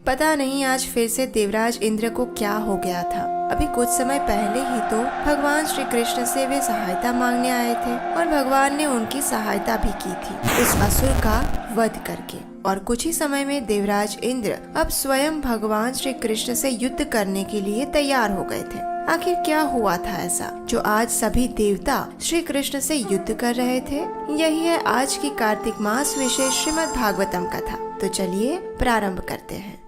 पता नहीं आज फिर से देवराज इंद्र को क्या हो गया था। अभी कुछ समय पहले ही तो भगवान श्री कृष्ण से वे सहायता मांगने आए थे और भगवान ने उनकी सहायता भी की थी इस असुर का वध करके। और कुछ ही समय में देवराज इंद्र अब स्वयं भगवान श्री कृष्ण से युद्ध करने के लिए तैयार हो गए थे। आखिर क्या हुआ था ऐसा जो आज सभी देवता श्री कृष्ण से युद्ध कर रहे थे? यही है आज की कार्तिक मास विशेष श्रीमद् भागवतम कथा। तो चलिए प्रारंभ करते हैं।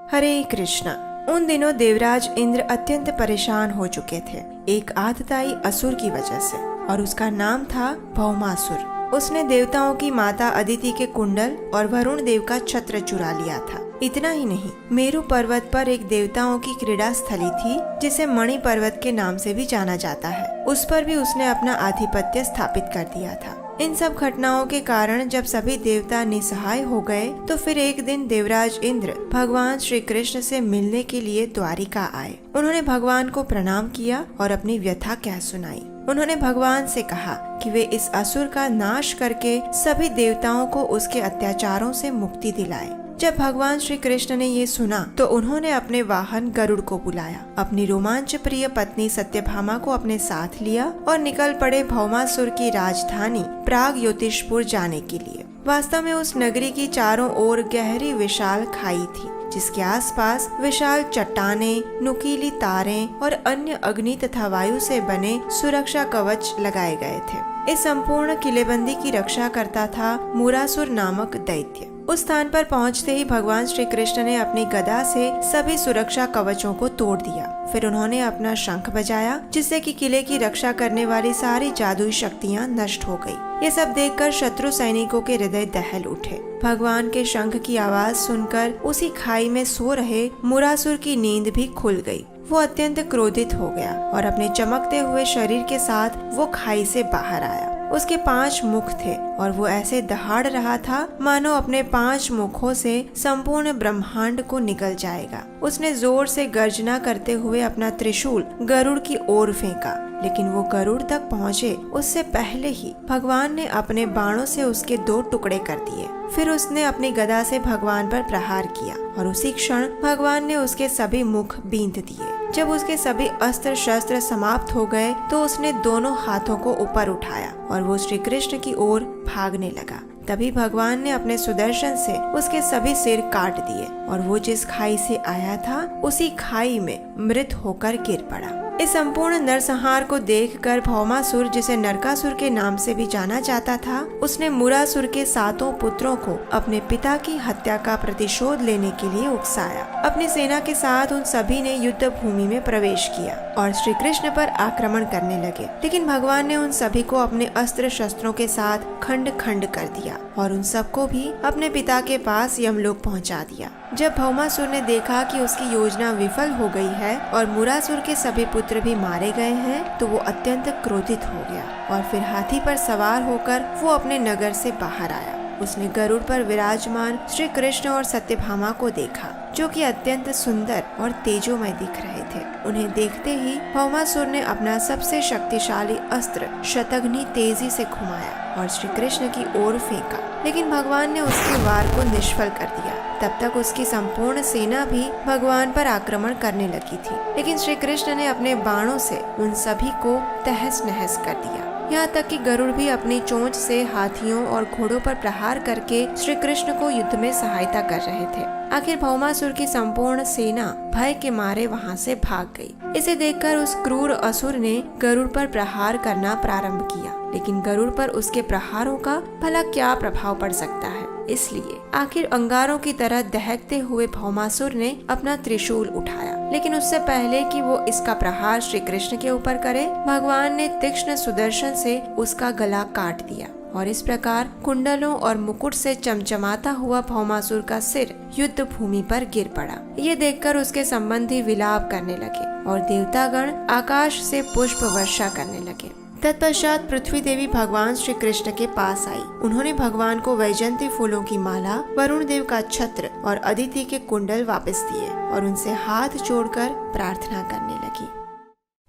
हरे कृष्णा। उन दिनों देवराज इंद्र अत्यंत परेशान हो चुके थे एक आतताई असुर की वजह से, और उसका नाम था भौमासुर। उसने देवताओं की माता अदिति के कुंडल और वरुण देव का छत्र चुरा लिया था। इतना ही नहीं, मेरु पर्वत पर एक देवताओं की क्रीड़ा स्थली थी जिसे मणि पर्वत के नाम से भी जाना जाता है। उस पर भी उसने अपना आधिपत्य स्थापित कर दिया था। इन सब घटनाओं के कारण जब सभी देवता निसहाय हो गए तो फिर एक दिन देवराज इंद्र भगवान श्री कृष्ण से मिलने के लिए द्वारिका आए। उन्होंने भगवान को प्रणाम किया और अपनी व्यथा कह सुनाई। उन्होंने भगवान से कहा कि वे इस असुर का नाश करके सभी देवताओं को उसके अत्याचारों से मुक्ति दिलाए। जब भगवान श्री कृष्ण ने ये सुना तो उन्होंने अपने वाहन गरुड़ को बुलाया, अपनी रोमांच प्रिय पत्नी सत्यभामा को अपने साथ लिया और निकल पड़े भौमासुर की राजधानी प्रागज्योतिषपुर जाने के लिए। वास्तव में उस नगरी की चारों ओर गहरी विशाल खाई थी जिसके आसपास विशाल चट्टाने, नुकीली तारें और अन्य अग्नि तथा वायु से बने सुरक्षा कवच लगाए गए थे। इस संपूर्ण किलेबंदी की रक्षा करता था मुरासुर नामक दैत्य। उस स्थान पर पहुंचते ही भगवान श्री कृष्ण ने अपनी गदा से सभी सुरक्षा कवचों को तोड़ दिया। फिर उन्होंने अपना शंख बजाया जिससे कि किले की रक्षा करने वाली सारी जादुई शक्तियां नष्ट हो गई। ये सब देखकर शत्रु सैनिकों के हृदय दहल उठे। भगवान के शंख की आवाज सुनकर उसी खाई में सो रहे मुरासुर की नींद भी खुल गई। वो अत्यंत क्रोधित हो गया और अपने चमकते हुए शरीर के साथ वो खाई से बाहर आया। उसके 5 मुख थे और वो ऐसे दहाड़ रहा था मानो अपने 5 मुखों से संपूर्ण ब्रह्मांड को निगल जाएगा। उसने जोर से गर्जना करते हुए अपना त्रिशूल गरुड़ की ओर फेंका, लेकिन वो गरुड़ तक पहुँचे उससे पहले ही भगवान ने अपने बाणों से उसके 2 टुकड़े कर दिए। फिर उसने अपनी गदा से भगवान पर प्रहार किया और उसी क्षण भगवान ने उसके सभी मुख बींध दिए। जब उसके सभी अस्त्र शस्त्र समाप्त हो गए तो उसने दोनों हाथों को ऊपर उठाया और वो श्री कृष्ण की ओर भागने लगा। तभी भगवान ने अपने सुदर्शन से उसके सभी सिर काट दिए और वो जिस खाई से आया था उसी खाई में मृत होकर गिर पड़ा। इस संपूर्ण नरसंहार को देखकर भौमासुर, जिसे नरकासुर के नाम से भी जाना जाता था, उसने मुरासुर के 7 पुत्रों को अपने पिता की हत्या का प्रतिशोध लेने के लिए उकसाया। अपनी सेना के साथ उन सभी ने युद्ध भूमि में प्रवेश किया और श्री कृष्ण पर आक्रमण करने लगे, लेकिन भगवान ने उन सभी को अपने अस्त्र शस्त्रों के साथ खंड खंड कर दिया और उन सबको भी अपने पिता के पास यमलोक पहुंचा दिया। जब भौमासुर ने देखा कि उसकी योजना विफल हो गई है और मुरासुर के सभी पुत्र भी मारे गए हैं तो वो अत्यंत क्रोधित हो गया और फिर हाथी पर सवार होकर वो अपने नगर से बाहर आया। उसने गरुड़ पर विराजमान श्री कृष्ण और सत्यभामा को देखा जो कि अत्यंत सुंदर और तेजोमय दिख रहे थे। उन्हें देखते ही भौमासुर ने अपना सबसे शक्तिशाली अस्त्र शतघ्नि तेजी से घुमाया और श्री कृष्ण की ओर फेंका, लेकिन भगवान ने उसके वार को निष्फल कर दिया। तब तक उसकी संपूर्ण सेना भी भगवान पर आक्रमण करने लगी थी, लेकिन श्री कृष्ण ने अपने बाणों से उन सभी को तहस नहस कर दिया। यहाँ तक कि गरुड़ भी अपनी चोंच से हाथियों और घोड़ों पर प्रहार करके श्री कृष्ण को युद्ध में सहायता कर रहे थे। आखिर भौमासुर की संपूर्ण सेना भय के मारे वहाँ से भाग गई। इसे देखकर उस क्रूर असुर ने गरुड़ पर प्रहार करना प्रारंभ किया, लेकिन गरुड़ पर उसके प्रहारों का भला क्या प्रभाव पड़ सकता है। इसलिए आखिर अंगारों की तरह दहकते हुए भौमासुर ने अपना त्रिशूल उठाया, लेकिन उससे पहले कि वो इसका प्रहार श्री कृष्ण के ऊपर करे, भगवान ने तीक्ष्ण सुदर्शन से उसका गला काट दिया और इस प्रकार कुंडलों और मुकुट से चमचमाता हुआ भौमासुर का सिर युद्ध भूमि पर गिर पड़ा। ये देखकर उसके संबंधी विलाप करने लगे और देवतागण आकाश से पुष्प वर्षा करने लगे। तत्पश्चात पृथ्वी देवी भगवान श्री कृष्ण के पास आई। उन्होंने भगवान को वैजयंती फूलों की माला, वरुण देव का छत्र और अदिति के कुंडल वापस दिए और उनसे हाथ जोड़कर प्रार्थना करने लगी।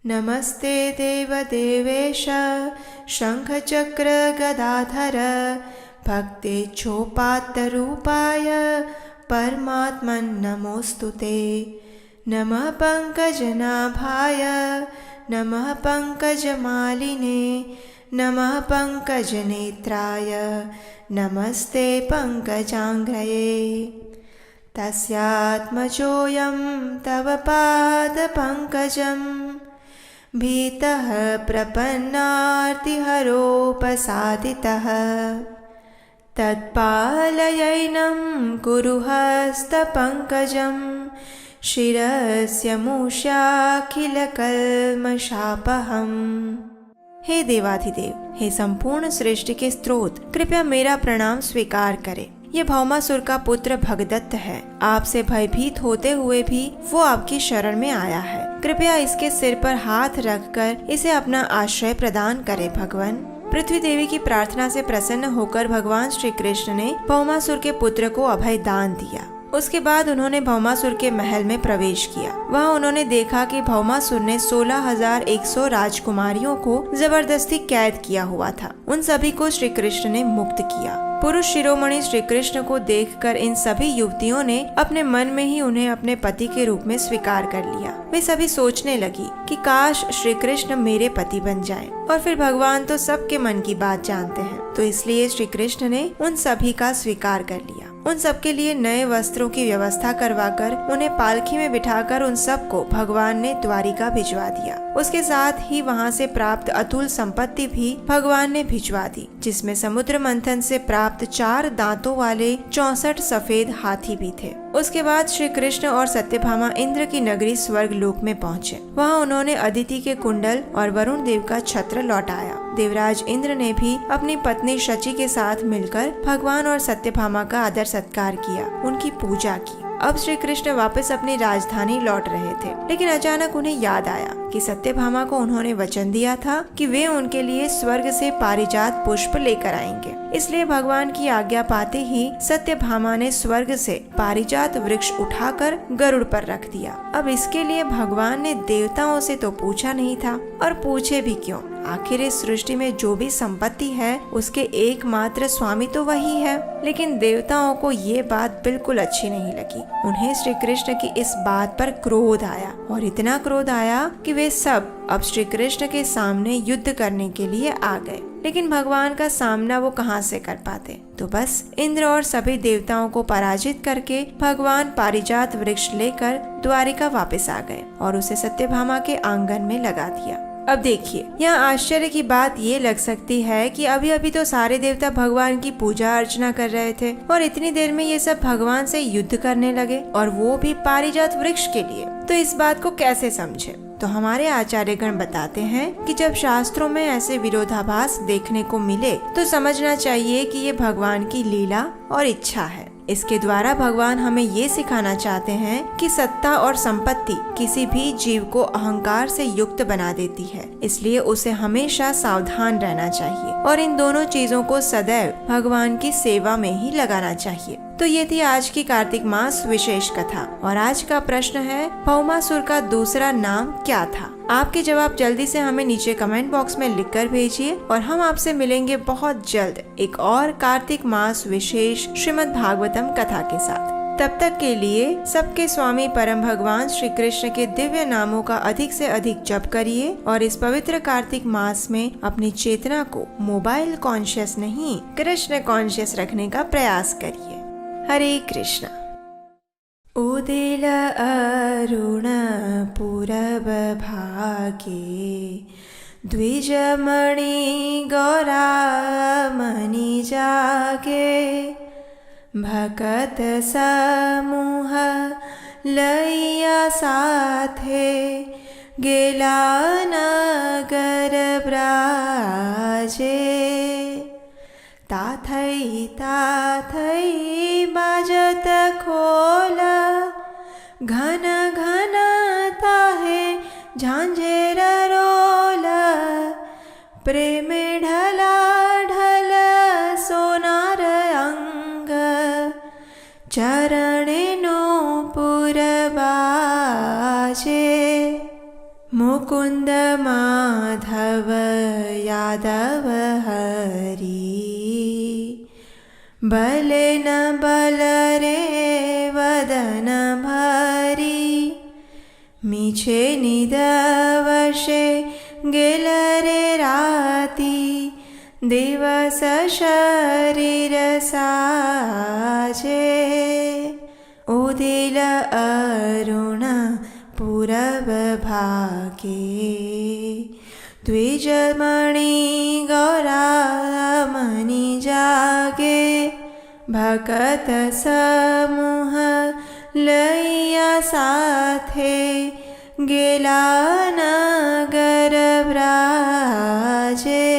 नमस्ते देव देवेश शंख चक्र गदाधर भक्तेच्छोपात्त रूपाय परमात्मन् नमोस्तुते। नमः पंकजनाभाय नमः पंकजमालिने नमः पंकजनेत्राय नमस्ते पंकजांघ्रये। तस्यात्मजोऽयं तव पादपङ्कजं भीतः प्रपन्नार्तिहरोपसादितः। तत्पालयैनं कुरु हस्तपङ्कजं शिरस्य मूष्याखिलकल्मषापहम्। हे देवाधिदेव, हे संपूर्ण सृष्टि के स्रोत, कृपया मेरा प्रणाम स्वीकार करें। ये भौमासुर का पुत्र भगदत्त है। आपसे भयभीत होते हुए भी वो आपकी शरण में आया है। कृपया इसके सिर पर हाथ रखकर इसे अपना आश्रय प्रदान करें भगवान। पृथ्वी देवी की प्रार्थना से प्रसन्न होकर भगवान श्री कृष्ण ने भौमासुर के पुत्र को अभय दान दिया। उसके बाद उन्होंने भौमासुर के महल में प्रवेश किया। वहाँ उन्होंने देखा कि भौमासुर ने 16,100 राजकुमारियों को जबरदस्ती कैद किया हुआ था। उन सभी को श्री कृष्ण ने मुक्त किया। पुरुष शिरोमणि श्री कृष्ण को देखकर इन सभी युवतियों ने अपने मन में ही उन्हें अपने पति के रूप में स्वीकार कर लिया। वे सभी सोचने लगी कि काश श्री कृष्ण मेरे पति बन जाएं। और फिर भगवान तो सबके मन की बात जानते हैं, तो इसलिए श्री कृष्ण ने उन सभी का स्वीकार कर लिया। उन सबके लिए नए वस्त्रों की व्यवस्था करवाकर उन्हें पालकी में बिठाकर उन सबको भगवान ने द्वारिका भिजवा दिया। उसके साथ ही वहाँ से प्राप्त अतुल संपत्ति भी भगवान ने भिजवा दी, जिसमें समुद्र मंथन से प्राप्त 4 दांतों वाले 64 सफेद हाथी भी थे। उसके बाद श्री कृष्ण और सत्यभामा इंद्र की नगरी स्वर्ग लोक में पहुँचे। वहाँ उन्होंने अदिति के कुंडल और वरुण देव का छत्र लौटाया। देवराज इंद्र ने भी अपनी पत्नी शची के साथ मिलकर भगवान और सत्यभामा का आदर सत्कार किया, उनकी पूजा की। अब श्री कृष्ण वापस अपनी राजधानी लौट रहे थे, लेकिन अचानक उन्हें याद आया कि सत्यभामा को उन्होंने वचन दिया था कि वे उनके लिए स्वर्ग से पारिजात पुष्प लेकर आएंगे। इसलिए भगवान की आज्ञा पाते ही सत्यभामा ने स्वर्ग से पारिजात वृक्ष उठाकर गरुड़ पर रख दिया। अब इसके लिए भगवान ने देवताओं से तो पूछा नहीं था, और पूछे भी क्यों? आखिर इस सृष्टि में जो भी संपत्ति है उसके एकमात्र स्वामी तो वही है। लेकिन देवताओं को ये बात बिल्कुल अच्छी नहीं लगी। उन्हें श्री कृष्ण की इस बात पर क्रोध आया, और इतना क्रोध आया कि वे सब अब श्री कृष्ण के सामने युद्ध करने के लिए आ गए। लेकिन भगवान का सामना वो कहाँ से कर पाते? तो बस इंद्र और सभी देवताओं को पराजित करके भगवान पारिजात वृक्ष लेकर द्वारिका वापस आ गए और उसे सत्यभामा के आंगन में लगा दिया। अब देखिए, यहाँ आश्चर्य की बात ये लग सकती है कि अभी अभी तो सारे देवता भगवान की पूजा अर्चना कर रहे थे, और इतनी देर में ये सब भगवान से युद्ध करने लगे, और वो भी पारिजात वृक्ष के लिए। तो इस बात को कैसे समझे? तो हमारे आचार्यगण बताते हैं कि जब शास्त्रों में ऐसे विरोधाभास देखने को मिले तो समझना चाहिए कि ये भगवान की लीला और इच्छा है। इसके द्वारा भगवान हमें ये सिखाना चाहते हैं कि सत्ता और संपत्ति किसी भी जीव को अहंकार से युक्त बना देती है, इसलिए उसे हमेशा सावधान रहना चाहिए और इन दोनों चीजों को सदैव भगवान की सेवा में ही लगाना चाहिए। तो ये थी आज की कार्तिक मास विशेष कथा, और आज का प्रश्न है, भौमासुर का दूसरा नाम क्या था? आपके जवाब जल्दी से हमें नीचे कमेंट बॉक्स में लिखकर भेजिए, और हम आपसे मिलेंगे बहुत जल्द एक और कार्तिक मास विशेष श्रीमद् भागवतम कथा के साथ। तब तक के लिए सबके स्वामी परम भगवान श्री कृष्ण के दिव्य नामों का अधिक से अधिक जप करिए, और इस पवित्र कार्तिक मास में अपनी चेतना को मोबाइल कॉन्शियस नहीं, कृष्ण कॉन्शियस रखने का प्रयास करिए। हरे कृष्णा। उदिल अरुण पूरब भागे द्विजमणि गौरा मणि जागे भकत समूह लैया साथे गेला नगर ब्राजे ताथई ताथई बाजत खोल घन घन ताहे झांझेर रोल चरणेनो पुरबाजे मुकुंद माधव यादव हरि बले न बल रे वदन भरी मीछे निदवशे गेल रे राती दिवस शरीर साजे उदिल अरुण पूरब भागे द्विजमणि गौरामणि जागे भगत समूह लैया साथे गेला नगर ब्राजे